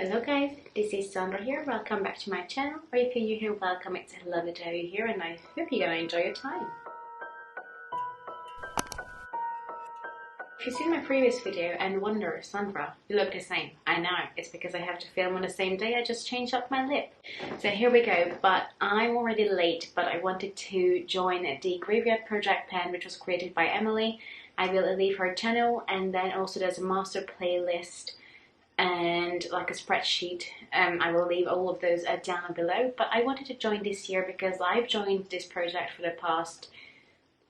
Hello guys, this is Sandra here. Welcome back to my channel, or if you're new here, welcome. It's lovely to have you here and I hope you're gonna enjoy your time. If you've seen my previous video and wonder, Sandra, you look the same. I know, it's because I have to film on the same day. I just changed up my lip. So here we go, but I'm already late, but I wanted to join the Graveyard Project pen, which was created by Emily. I will leave her channel, and then also there's a master playlist and like a spreadsheet. I will leave all of those down below, but I wanted to join this year because I've joined this project for the past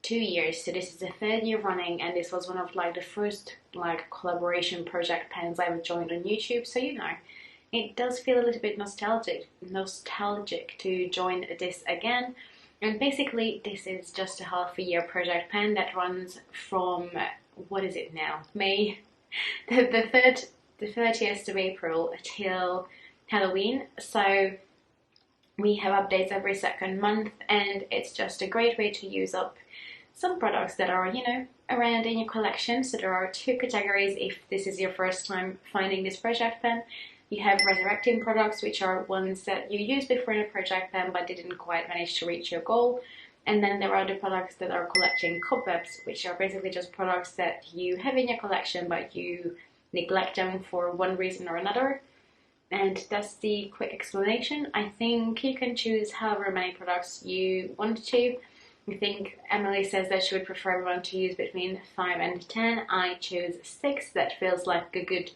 2 years, so this is the 3rd year running, and this was one of like the first like collaboration project pens I've joined on YouTube, so you know, it does feel a little bit nostalgic to join this again. And basically this is just a half a year project pen that runs from, what is it now, May, the 30th of April till Halloween. So we have updates every second month, and it's just a great way to use up some products that are, you know, around in your collection. So there are 2 categories if this is your first time finding this project pen. You have resurrecting products, which are ones that you used before in a project pen but didn't quite manage to reach your goal. And then there are the products that are collecting cobwebs, which are basically just products that you have in your collection but you neglect them for one reason or another. And that's the quick explanation. I think you can choose however many products you want to. I think Emily says that she would prefer everyone to use between 5 and 10. I chose 6. That feels like a good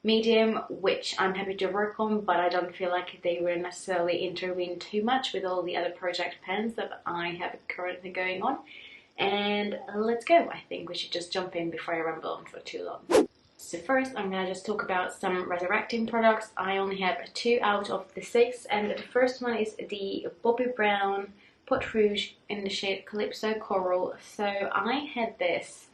medium, which I'm happy to work on, but I don't feel like they will necessarily intervene too much with all the other project pens that I have currently going on. And let's go. I think we should just jump in before I ramble on for too long. So first I'm gonna just talk about some resurrecting products. I only have 2 out of the 6, and the first one is the Bobbi Brown Pot Rouge in the shade Calypso Coral. So I had this,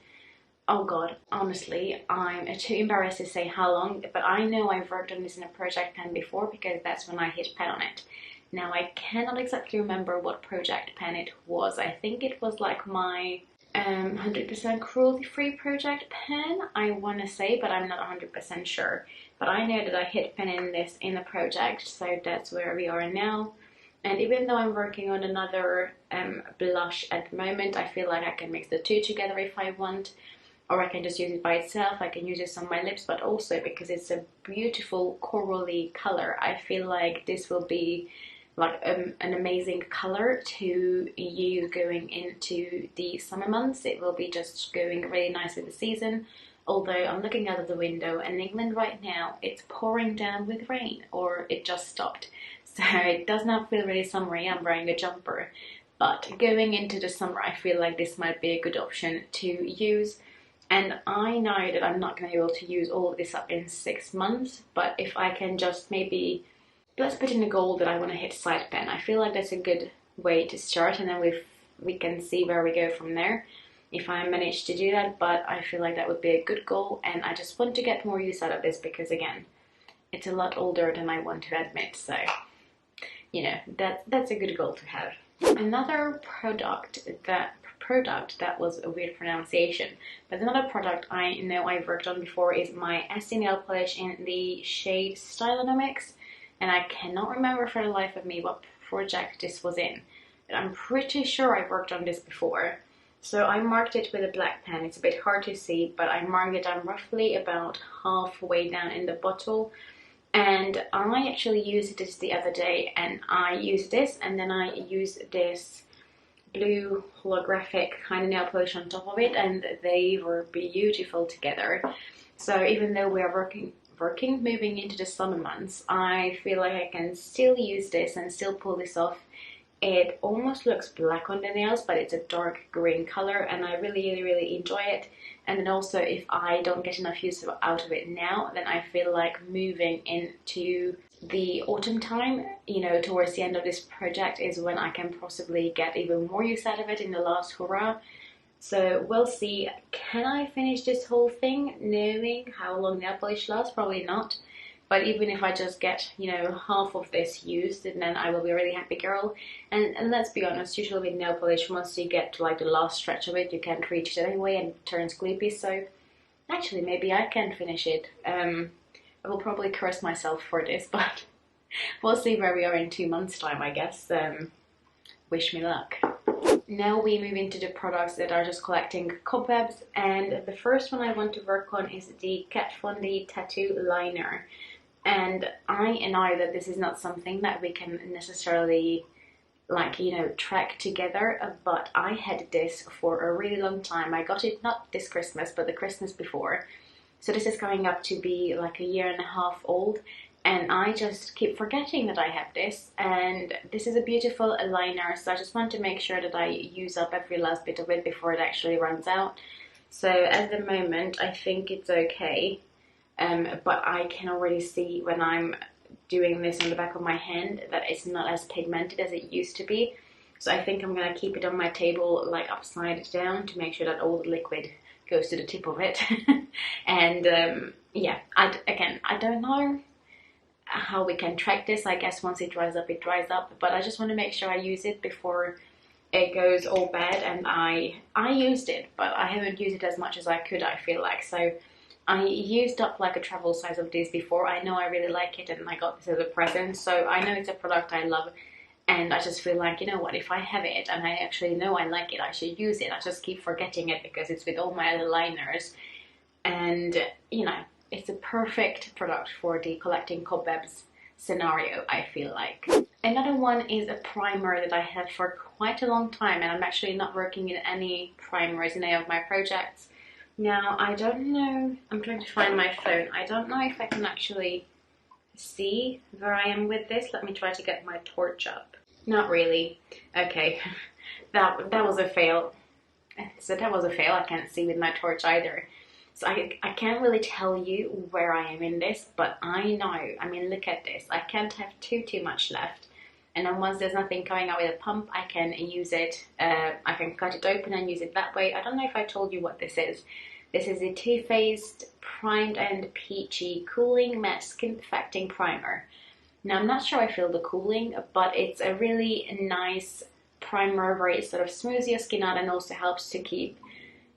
oh god, honestly, I'm too embarrassed to say how long, but I know I've worked on this in a project pen before because that's when I hit pen on it. Now I cannot exactly remember what project pen it was. I think it was like my 100% cruelty-free project pen, I want to say, but I'm not 100% sure. But I know that I hit pen in this in a project, so that's where we are now. And even though I'm working on another blush at the moment, I feel like I can mix the 2 together if I want, or I can just use it by itself. I can use this on my lips, but also because it's a beautiful corally color, I feel like this will be like an amazing color to use going into the summer months. It will be just going really nice with the season. Although I'm looking out of the window, and in England right now it's pouring down with rain, or it just stopped. So it does not feel really summery. I'm wearing a jumper, but going into the summer I feel like this might be a good option to use. And I know that I'm not going to be able to use all of this up in 6 months, but if I can just maybe, let's put in a goal that I want to hit side pen. I feel like that's a good way to start, and then we can see where we go from there if I manage to do that. But I feel like that would be a good goal, and I just want to get more use out of this because, again, it's a lot older than I want to admit. So, you know, that's a good goal to have. Another product that was a weird pronunciation, but another product I know I've worked on before is my Essie nail polish in the shade Stylonomics. And I cannot remember for the life of me what project this was in, but I'm pretty sure I've worked on this before. So I marked it with a black pen. It's a bit hard to see, but I marked it down roughly about halfway down in the bottle. And I actually used this the other day, and I used this, and then I used this blue holographic kind of nail polish on top of it, and they were beautiful together. So even though we are moving into the summer months, I feel like I can still use this and still pull this off. It almost looks black on the nails, but it's a dark green color, and I really enjoy it. And then also, if I don't get enough use out of it now, then I feel like moving into the autumn time, you know, towards the end of this project is when I can possibly get even more use out of it in the last hurrah. So we'll see. Can I finish this whole thing knowing how long nail polish lasts? Probably not. But even if I just get, you know, half of this used, then I will be a really happy girl. And let's be honest, usually with nail polish, once you get to like the last stretch of it, you can't reach it anyway and it turns gloopy. So actually maybe I can finish it I will probably curse myself for this, but we'll see where we are in 2 months' time, I guess. Wish me luck. Now we move into the products that are just collecting cobwebs, and the first one I want to work on is the Kat Von D Tattoo Liner. And I know that this is not something that we can necessarily, like, you know, track together, but I had this for a really long time. I got it not this Christmas, but the Christmas before. So this is going up to be like a 1.5 years old, and I just keep forgetting that I have this. And this is a beautiful liner, so I just want to make sure that I use up every last bit of it before it actually runs out. So at the moment I think it's okay. But I can already see when I'm doing this on the back of my hand that it's not as pigmented as it used to be. So I think I'm going to keep it on my table like upside down to make sure that all the liquid goes to the tip of it. And yeah, I don't know how we can track this. I guess once it dries up, it dries up. But I just want to make sure I use it before it goes all bad. And I used it, but I haven't used it as much as I could, I feel like. So I used up like a travel size of this before. I know I really like it, and I got this as a present, so I know it's a product I love, and I just feel like, you know what, if I have it and I actually know I like it, I should use it. I just keep forgetting it because it's with all my other liners, and you know, it's a perfect product for the collecting cobwebs scenario, I feel like. Another one is a primer that I had for quite a long time, and I'm actually not working in any primers in any of my projects. Now, I don't know, I'm trying to find my phone. I don't know if I can actually see where I am with this. Let me try to get my torch up. Not really. Okay, that was a fail. So that was a fail. I can't see with my torch either. So I can't really tell you where I am in this, but I know, I mean, look at this. I can't have too much left. And then once there's nothing coming out with a pump, I can use it, I can cut it open and use it that way. I don't know if I told you what this is. This is a Too Faced Primed and Peachy Cooling Matte Skin Perfecting Primer. Now, I'm not sure I feel the cooling, but it's a really nice primer where it sort of smooths your skin out and also helps to keep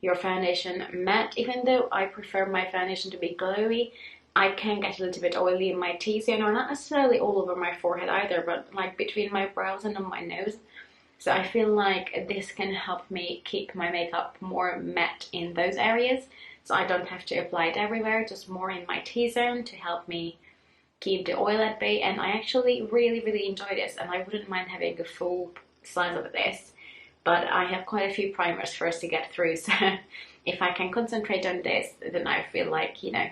your foundation matte. Even though I prefer my foundation to be glowy, I can get a little bit oily in my T-zone, or not necessarily all over my forehead either, but like between my brows and on my nose. So I feel like this can help me keep my makeup more matte in those areas. So I don't have to apply it everywhere, just more in my T-zone to help me keep the oil at bay. And I actually really enjoy this, and I wouldn't mind having a full size of this. But I have quite a few primers first to get through, so if I can concentrate on this, then I feel like, you know,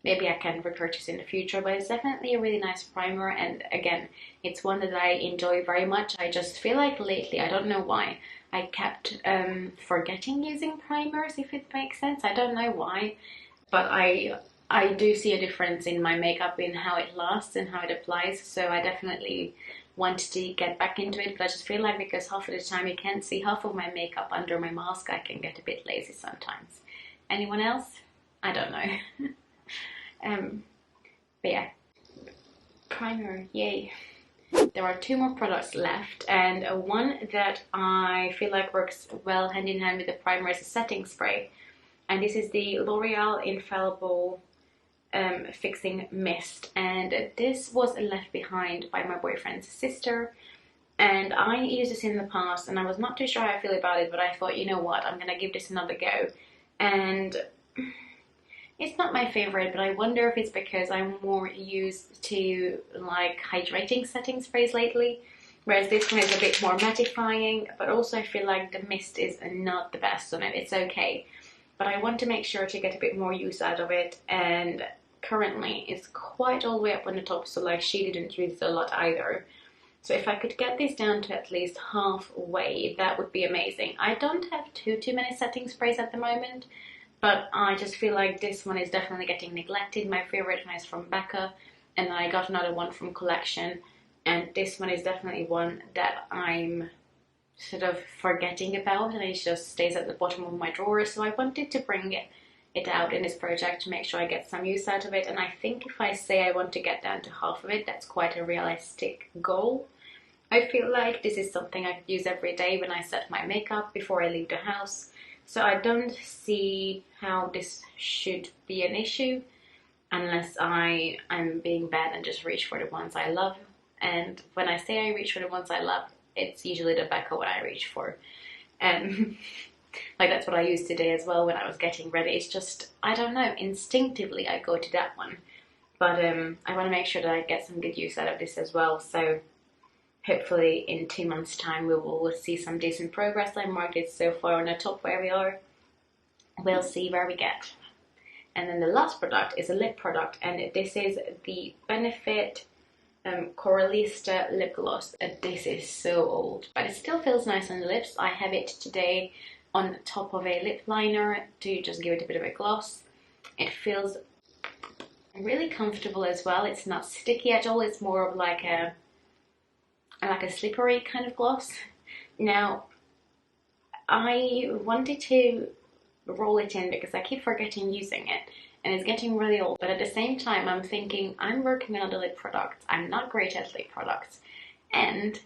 maybe I can repurchase in the future. But it's definitely a really nice primer, and again, it's one that I enjoy very much. I just feel like lately, I don't know why, I kept forgetting using primers, if it makes sense. I don't know why, but I do see a difference in my makeup in how it lasts and how it applies, so I definitely want to get back into it. But I just feel like because half of the time you can't see half of my makeup under my mask, I can get a bit lazy sometimes. Anyone else? I don't know. But yeah, primer, yay. There are 2 more products left, and one that I feel like works well hand in hand with the primer is a setting spray, and this is the L'Oreal Infallible Fixing Mist, and this was left behind by my boyfriend's sister, and I used this in the past and I was not too sure how I feel about it, but I thought, you know what, I'm gonna give this another go. And it's not my favorite, but I wonder if it's because I'm more used to like hydrating setting sprays lately, whereas this one is a bit more mattifying, but also I feel like the mist is not the best on it. It's okay, but I want to make sure to get a bit more use out of it, and currently it's quite all the way up on the top, so like she didn't use it a lot either. So if I could get this down to at least halfway, that would be amazing. I don't have too many setting sprays at the moment, but I just feel like this one is definitely getting neglected. My favorite one is from Becca, and I got another one from Collection, and this one is definitely one that I'm sort of forgetting about, and it just stays at the bottom of my drawer. So I wanted to bring it out in this project to make sure I get some use out of it, and I think if I say I want to get down to half of it, that's quite a realistic goal. I feel like this is something I could use every day when I set my makeup before I leave the house, so I don't see how this should be an issue. unless I'm being bad and just reach for the ones I love. And when I say I reach for the ones I love, it's usually the back what I reach for. And like that's what I used today as well when I was getting ready. It's just, I don't know, instinctively I go to that one. But I want to make sure that I get some good use out of this as well. So hopefully in 2 months' time we will see some decent progress. I marked it so far on the top where we are. We'll see where we get. And then the last product is a lip product, and this is the Benefit Coralista lip gloss. This is so old, but it still feels nice on the lips. I have it today on top of a lip liner to just give it a bit of a gloss. It feels really comfortable as well. It's not sticky at all. It's more of like a slippery kind of gloss. Now, I wanted to roll it in because I keep forgetting using it and it's getting really old, but at the same time I'm thinking I'm working on other lip products. I'm not great at lip products and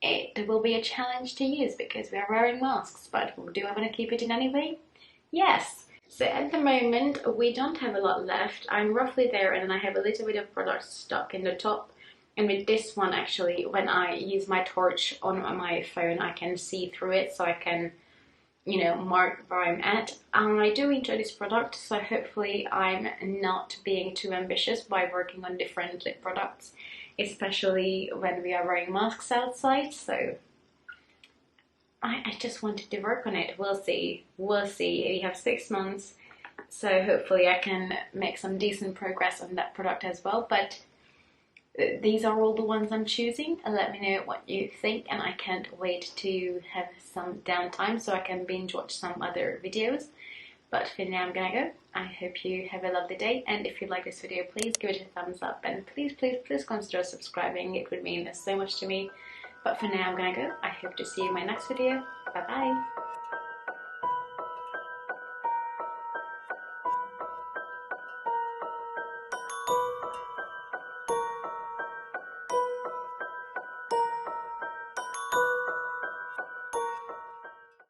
it will be a challenge to use because we are wearing masks, but do I want to keep it in anyway? Yes. So at the moment we don't have a lot left. I'm roughly there, and then I have a little bit of product stuck in the top. And with this one, actually, when I use my torch on my phone, I can see through it, so I can, you know, mark where I'm at. I do enjoy this product, so hopefully I'm not being too ambitious by working on different lip products, especially when we are wearing masks outside. So I just wanted to work on it. We'll see. We'll see. We have 6 months, so hopefully I can make some decent progress on that product as well. But these are all the ones I'm choosing. Let me know what you think, and I can't wait to have some downtime so I can binge watch some other videos. But for now I'm gonna go. I hope you have a lovely day, and if you like this video, please give it a thumbs up, and please consider subscribing. It would mean so much to me. But for now I'm gonna go. I hope to see you in my next video. Bye bye.